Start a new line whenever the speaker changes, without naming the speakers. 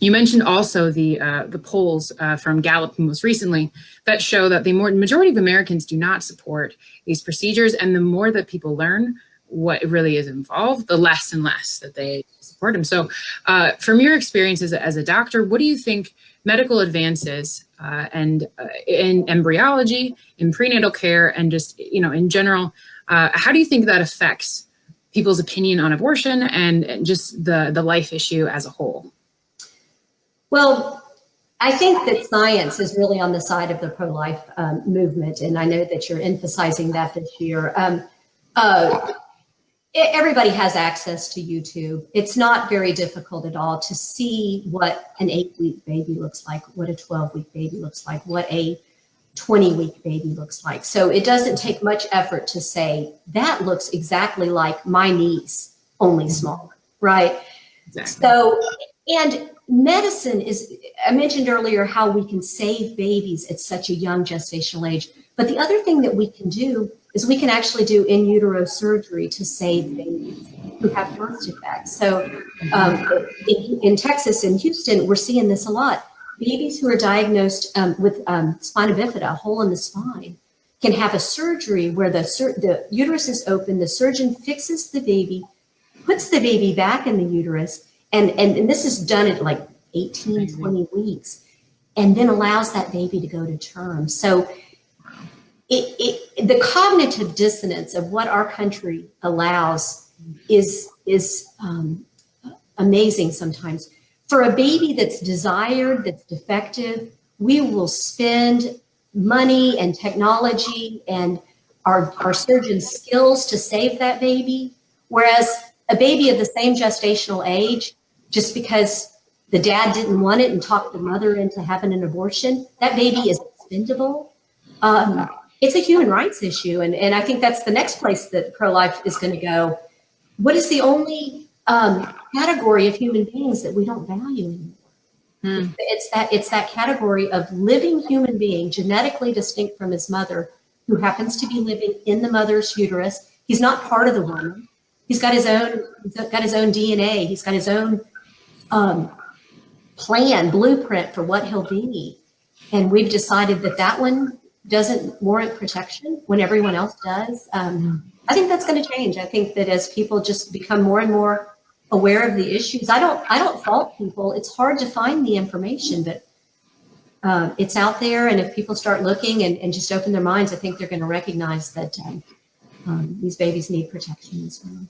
You mentioned also the polls from Gallup most recently that show that the majority of Americans do not support these procedures, and the more that people learn what really is involved, the less and less that they support them. So from your experience as a doctor, what do you think medical advances and in embryology, in prenatal care, and just, in general, how do you think that affects people's opinion on abortion and just the life issue as a whole?
Well, I think that science is really on the side of the pro-life movement, and I know that you're emphasizing that this year. Everybody has access to YouTube. It's not very difficult at all to see what an 8-week baby looks like, what a 12-week baby looks like, what a 20-week baby looks like. So it doesn't take much effort to say, that looks exactly like my niece, only smaller, right? Exactly. So, and medicine is, I mentioned earlier how we can save babies at such a young gestational age. But the other thing that we can do is we can actually do in utero surgery to save babies who have birth defects. So in Texas and Houston, we're seeing this a lot. Babies who are diagnosed with spina bifida, a hole in the spine, can have a surgery where the uterus is open, the surgeon fixes the baby, puts the baby back in the uterus, and this is done at like 18, 20 weeks, and then allows that baby to go to term. So the cognitive dissonance of what our country allows is amazing sometimes. For a baby that's desired, that's defective, we will spend money and technology and our surgeon's skills to save that baby. Whereas a baby of the same gestational age, just because the dad didn't want it and talked the mother into having an abortion, that baby is expendable. It's a human rights issue. And I think that's the next place that pro-life is going to go. What is the only category of human beings that we don't value anymore? It's that category of living human being, genetically distinct from his mother, who happens to be living in the mother's uterus. He's not part of the woman. He's got his own DNA. He's got his own plan, blueprint for what he'll be. And we've decided that one doesn't warrant protection when everyone else does. I think that's going to change. I think that as people just become more and more aware of the issues, I don't fault people. It's hard to find the information, but it's out there. And if people start looking and just open their minds, I think they're going to recognize that these babies need protection as well.